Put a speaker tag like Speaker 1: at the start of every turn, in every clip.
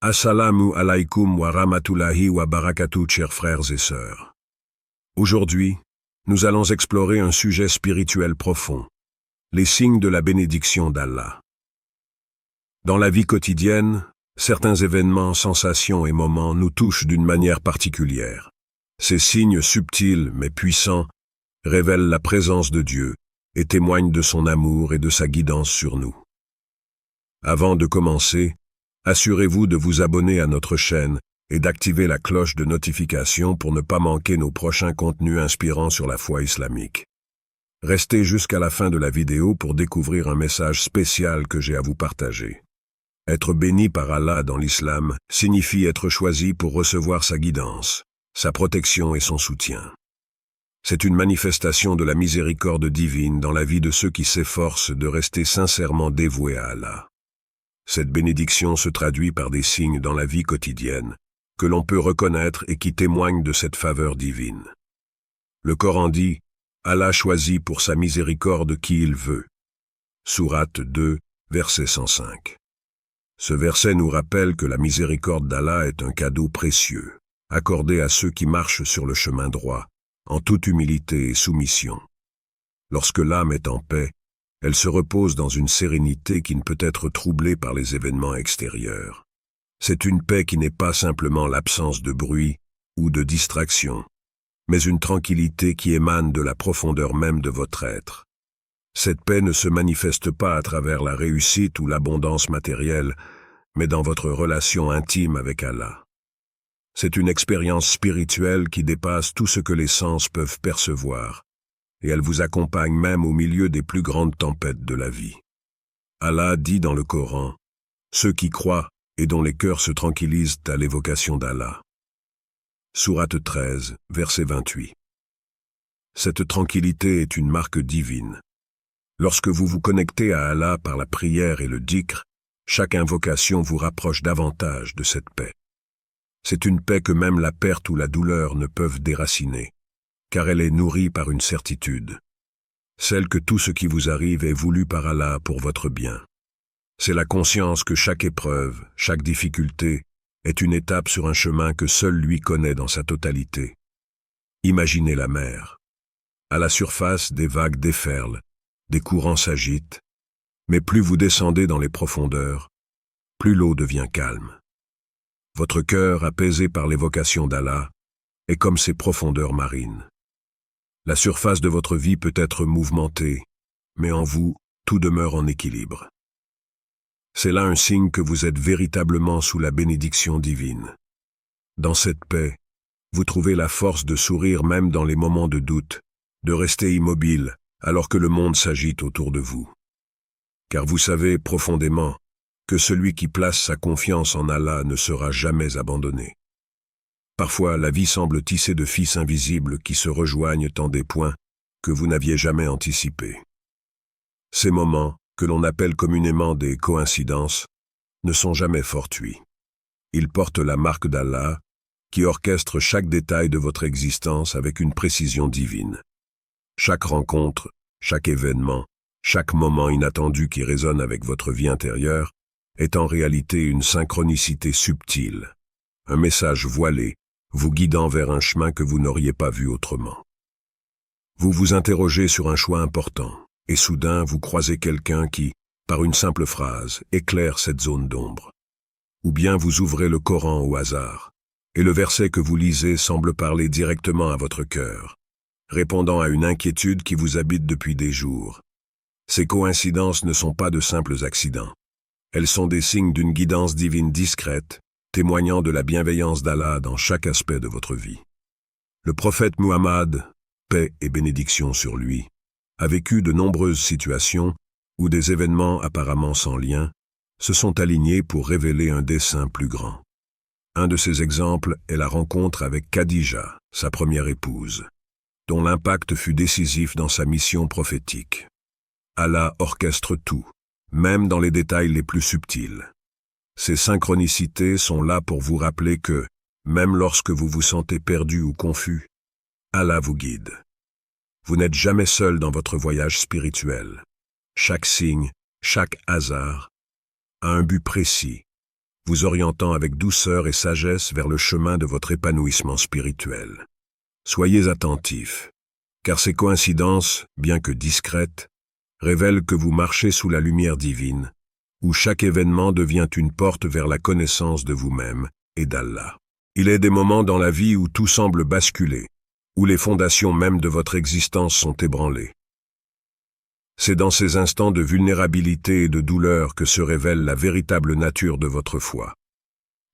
Speaker 1: Assalamu alaikum wa rahmatullahi wa barakatuh, chers frères et sœurs. Aujourd'hui, nous allons explorer un sujet spirituel profond, les signes de la bénédiction d'Allah. Dans la vie quotidienne, certains événements, sensations et moments nous touchent d'une manière particulière. Ces signes subtils mais puissants révèlent la présence de Dieu et témoignent de son amour et de sa guidance sur nous. Avant de commencer, assurez-vous de vous abonner à notre chaîne et d'activer la cloche de notification pour ne pas manquer nos prochains contenus inspirants sur la foi islamique. Restez jusqu'à la fin de la vidéo pour découvrir un message spécial que j'ai à vous partager. Être béni par Allah dans l'islam signifie être choisi pour recevoir sa guidance, sa protection et son soutien. C'est une manifestation de la miséricorde divine dans la vie de ceux qui s'efforcent de rester sincèrement dévoués à Allah. Cette bénédiction se traduit par des signes dans la vie quotidienne, que l'on peut reconnaître et qui témoignent de cette faveur divine. Le Coran dit « Allah choisit pour sa miséricorde qui il veut ». Sourate 2, verset 105. Ce verset nous rappelle que la miséricorde d'Allah est un cadeau précieux, accordé à ceux qui marchent sur le chemin droit, en toute humilité et soumission. Lorsque l'âme est en paix, elle se repose dans une sérénité qui ne peut être troublée par les événements extérieurs. C'est une paix qui n'est pas simplement l'absence de bruit ou de distraction, mais une tranquillité qui émane de la profondeur même de votre être. Cette paix ne se manifeste pas à travers la réussite ou l'abondance matérielle, mais dans votre relation intime avec Allah. C'est une expérience spirituelle qui dépasse tout ce que les sens peuvent percevoir, et elle vous accompagne même au milieu des plus grandes tempêtes de la vie. Allah dit dans le Coran, « Ceux qui croient et dont les cœurs se tranquillisent à l'évocation d'Allah. » Sourate 13, verset 28. Cette tranquillité est une marque divine. Lorsque vous vous connectez à Allah par la prière et le dhikr, chaque invocation vous rapproche davantage de cette paix. C'est une paix que même la perte ou la douleur ne peuvent déraciner, car elle est nourrie par une certitude, celle que tout ce qui vous arrive est voulu par Allah pour votre bien. C'est la conscience que chaque épreuve, chaque difficulté, est une étape sur un chemin que seul lui connaît dans sa totalité. Imaginez la mer. À la surface, des vagues déferlent, des courants s'agitent, mais plus vous descendez dans les profondeurs, plus l'eau devient calme. Votre cœur, apaisé par l'évocation d'Allah, est comme ces profondeurs marines. La surface de votre vie peut être mouvementée, mais en vous, tout demeure en équilibre. C'est là un signe que vous êtes véritablement sous la bénédiction divine. Dans cette paix, vous trouvez la force de sourire même dans les moments de doute, de rester immobile alors que le monde s'agite autour de vous. Car vous savez profondément que celui qui place sa confiance en Allah ne sera jamais abandonné. Parfois, la vie semble tisser de fils invisibles qui se rejoignent en des points que vous n'aviez jamais anticipés. Ces moments, que l'on appelle communément des coïncidences, ne sont jamais fortuits. Ils portent la marque d'Allah, qui orchestre chaque détail de votre existence avec une précision divine. Chaque rencontre, chaque événement, chaque moment inattendu qui résonne avec votre vie intérieure est en réalité une synchronicité subtile, un message voilé, vous guidant vers un chemin que vous n'auriez pas vu autrement. Vous vous interrogez sur un choix important, et soudain vous croisez quelqu'un qui, par une simple phrase, éclaire cette zone d'ombre. Ou bien vous ouvrez le Coran au hasard, et le verset que vous lisez semble parler directement à votre cœur, répondant à une inquiétude qui vous habite depuis des jours. Ces coïncidences ne sont pas de simples accidents. Elles sont des signes d'une guidance divine discrète, témoignant de la bienveillance d'Allah dans chaque aspect de votre vie. Le prophète Muhammad, paix et bénédiction sur lui, a vécu de nombreuses situations où des événements apparemment sans lien se sont alignés pour révéler un dessein plus grand. Un de ces exemples est la rencontre avec Khadija, sa première épouse, dont l'impact fut décisif dans sa mission prophétique. Allah orchestre tout, même dans les détails les plus subtils. Ces synchronicités sont là pour vous rappeler que, même lorsque vous vous sentez perdu ou confus, Allah vous guide. Vous n'êtes jamais seul dans votre voyage spirituel. Chaque signe, chaque hasard a un but précis, vous orientant avec douceur et sagesse vers le chemin de votre épanouissement spirituel. Soyez attentifs, car ces coïncidences, bien que discrètes, révèlent que vous marchez sous la lumière divine, où chaque événement devient une porte vers la connaissance de vous-même et d'Allah. Il est des moments dans la vie où tout semble basculer, où les fondations même de votre existence sont ébranlées. C'est dans ces instants de vulnérabilité et de douleur que se révèle la véritable nature de votre foi.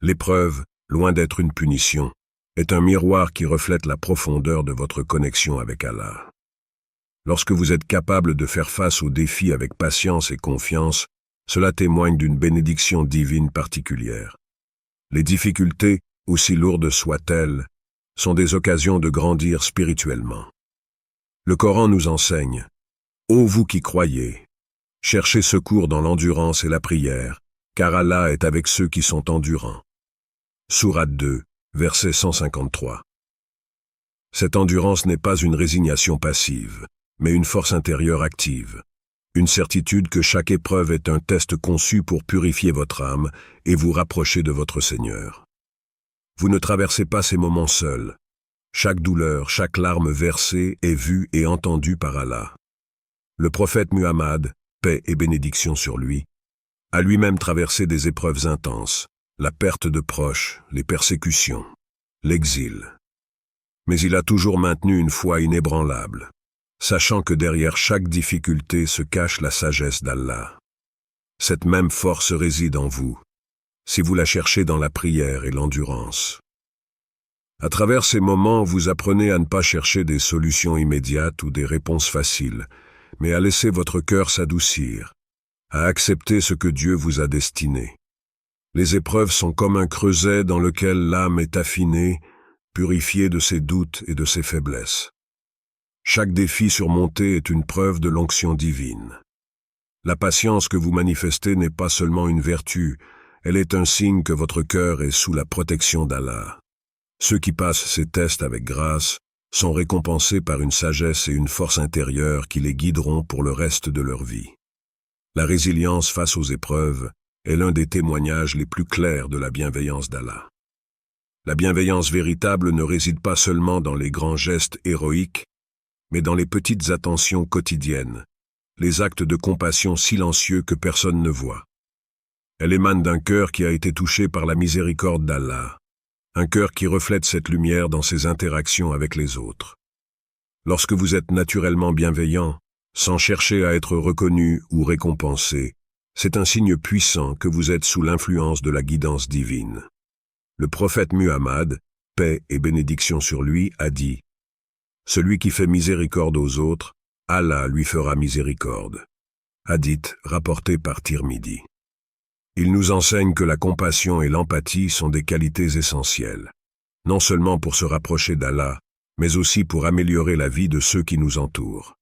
Speaker 1: L'épreuve, loin d'être une punition, est un miroir qui reflète la profondeur de votre connexion avec Allah. Lorsque vous êtes capable de faire face aux défis avec patience et confiance, cela témoigne d'une bénédiction divine particulière. Les difficultés, aussi lourdes soient-elles, sont des occasions de grandir spirituellement. Le Coran nous enseigne: ô vous qui croyez, cherchez secours dans l'endurance et la prière, car Allah est avec ceux qui sont endurants. Sourate 2, verset 153. Cette endurance n'est pas une résignation passive, mais une force intérieure active. Une certitude que chaque épreuve est un test conçu pour purifier votre âme et vous rapprocher de votre Seigneur. Vous ne traversez pas ces moments seuls. Chaque douleur, chaque larme versée est vue et entendue par Allah. Le prophète Muhammad, paix et bénédiction sur lui, a lui-même traversé des épreuves intenses, la perte de proches, les persécutions, l'exil. Mais il a toujours maintenu une foi inébranlable, sachant que derrière chaque difficulté se cache la sagesse d'Allah. Cette même force réside en vous, si vous la cherchez dans la prière et l'endurance. À travers ces moments, vous apprenez à ne pas chercher des solutions immédiates ou des réponses faciles, mais à laisser votre cœur s'adoucir, à accepter ce que Dieu vous a destiné. Les épreuves sont comme un creuset dans lequel l'âme est affinée, purifiée de ses doutes et de ses faiblesses. Chaque défi surmonté est une preuve de l'onction divine. La patience que vous manifestez n'est pas seulement une vertu, elle est un signe que votre cœur est sous la protection d'Allah. Ceux qui passent ces tests avec grâce sont récompensés par une sagesse et une force intérieure qui les guideront pour le reste de leur vie. La résilience face aux épreuves est l'un des témoignages les plus clairs de la bienveillance d'Allah. La bienveillance véritable ne réside pas seulement dans les grands gestes héroïques, mais dans les petites attentions quotidiennes, les actes de compassion silencieux que personne ne voit. Elle émane d'un cœur qui a été touché par la miséricorde d'Allah, un cœur qui reflète cette lumière dans ses interactions avec les autres. Lorsque vous êtes naturellement bienveillant, sans chercher à être reconnu ou récompensé, c'est un signe puissant que vous êtes sous l'influence de la guidance divine. Le prophète Muhammad, paix et bénédiction sur lui, a dit: celui qui fait miséricorde aux autres, Allah lui fera miséricorde. Hadith rapporté par Tirmidhi. Il nous enseigne que la compassion et l'empathie sont des qualités essentielles, non seulement pour se rapprocher d'Allah, mais aussi pour améliorer la vie de ceux qui nous entourent.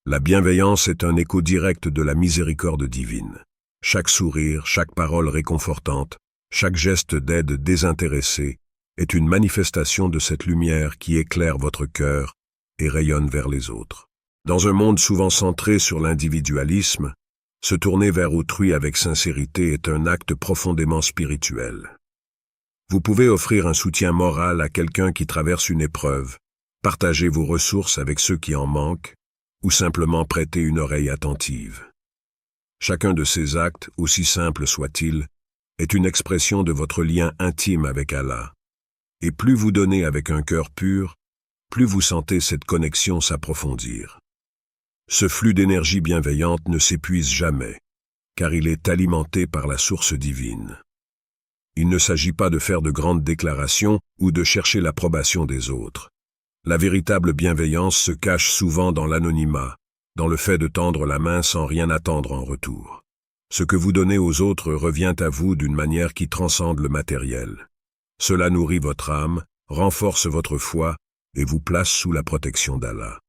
Speaker 1: La bienveillance est un écho direct de la miséricorde divine. Chaque sourire, chaque parole réconfortante, chaque geste d'aide désintéressée est une manifestation de cette lumière qui éclaire votre cœur et rayonne vers les autres. Dans un monde souvent centré sur l'individualisme, se tourner vers autrui avec sincérité est un acte profondément spirituel. Vous pouvez offrir un soutien moral à quelqu'un qui traverse une épreuve, partager vos ressources avec ceux qui en manquent, ou simplement prêter une oreille attentive. Chacun de ces actes, aussi simples soient-ils, est une expression de votre lien intime avec Allah. Et plus vous donnez avec un cœur pur, plus vous sentez cette connexion s'approfondir. Ce flux d'énergie bienveillante ne s'épuise jamais, car il est alimenté par la source divine. Il ne s'agit pas de faire de grandes déclarations ou de chercher l'approbation des autres. La véritable bienveillance se cache souvent dans l'anonymat, dans le fait de tendre la main sans rien attendre en retour. Ce que vous donnez aux autres revient à vous d'une manière qui transcende le matériel. Cela nourrit votre âme, renforce votre foi et vous place sous la protection d'Allah.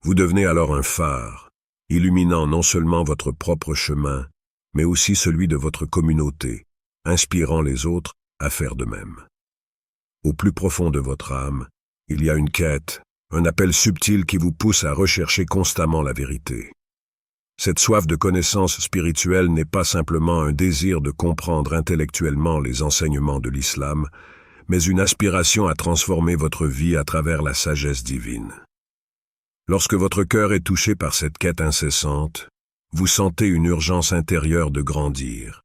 Speaker 1: Vous devenez alors un phare, illuminant non seulement votre propre chemin, mais aussi celui de votre communauté, inspirant les autres à faire de même. Au plus profond de votre âme, il y a une quête, un appel subtil qui vous pousse à rechercher constamment la vérité. Cette soif de connaissance spirituelle n'est pas simplement un désir de comprendre intellectuellement les enseignements de l'islam, mais une aspiration à transformer votre vie à travers la sagesse divine. Lorsque votre cœur est touché par cette quête incessante, vous sentez une urgence intérieure de grandir,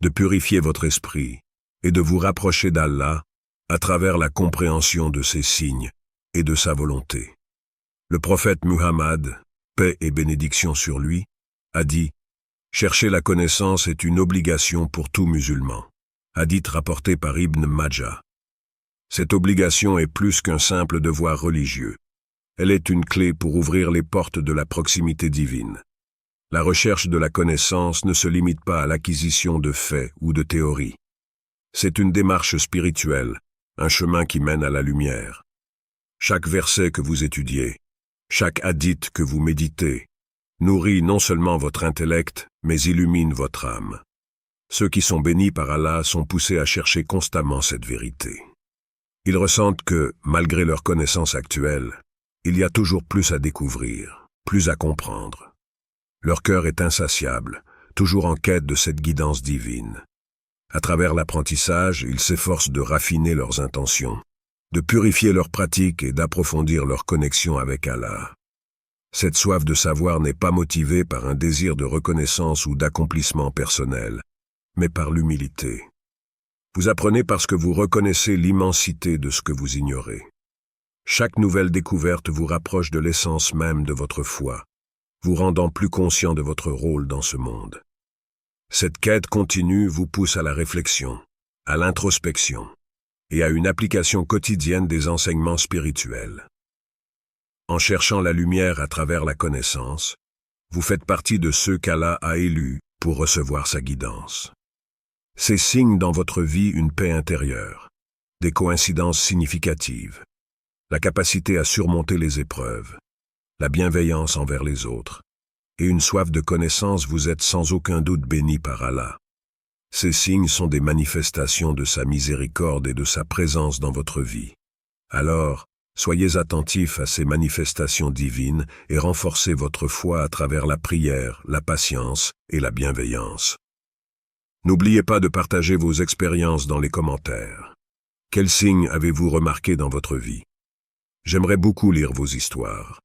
Speaker 1: de purifier votre esprit et de vous rapprocher d'Allah à travers la compréhension de ses signes et de sa volonté. Le prophète Muhammad, paix et bénédiction sur lui, a dit « Chercher la connaissance est une obligation pour tout musulman », hadith rapporté par Ibn Majah. Cette obligation est plus qu'un simple devoir religieux. Elle est une clé pour ouvrir les portes de la proximité divine. La recherche de la connaissance ne se limite pas à l'acquisition de faits ou de théories. C'est une démarche spirituelle, un chemin qui mène à la lumière. Chaque verset que vous étudiez, chaque hadith que vous méditez, nourrit non seulement votre intellect, mais illumine votre âme. Ceux qui sont bénis par Allah sont poussés à chercher constamment cette vérité. Ils ressentent que, malgré leur connaissance actuelle, il y a toujours plus à découvrir, plus à comprendre. Leur cœur est insatiable, toujours en quête de cette guidance divine. À travers l'apprentissage, ils s'efforcent de raffiner leurs intentions, de purifier leurs pratiques et d'approfondir leur connexion avec Allah. Cette soif de savoir n'est pas motivée par un désir de reconnaissance ou d'accomplissement personnel, mais par l'humilité. Vous apprenez parce que vous reconnaissez l'immensité de ce que vous ignorez. Chaque nouvelle découverte vous rapproche de l'essence même de votre foi, vous rendant plus conscient de votre rôle dans ce monde. Cette quête continue vous pousse à la réflexion, à l'introspection et à une application quotidienne des enseignements spirituels. En cherchant la lumière à travers la connaissance, vous faites partie de ceux qu'Allah a élus pour recevoir sa guidance. Ces signes dans votre vie une paix intérieure, des coïncidences significatives, la capacité à surmonter les épreuves, la bienveillance envers les autres, et une soif de connaissance vous êtes sans aucun doute bénis par Allah. Ces signes sont des manifestations de sa miséricorde et de sa présence dans votre vie. Alors, soyez attentifs à ces manifestations divines et renforcez votre foi à travers la prière, la patience et la bienveillance. N'oubliez pas de partager vos expériences dans les commentaires. Quels signes avez-vous remarqués dans votre vie? J'aimerais beaucoup lire vos histoires.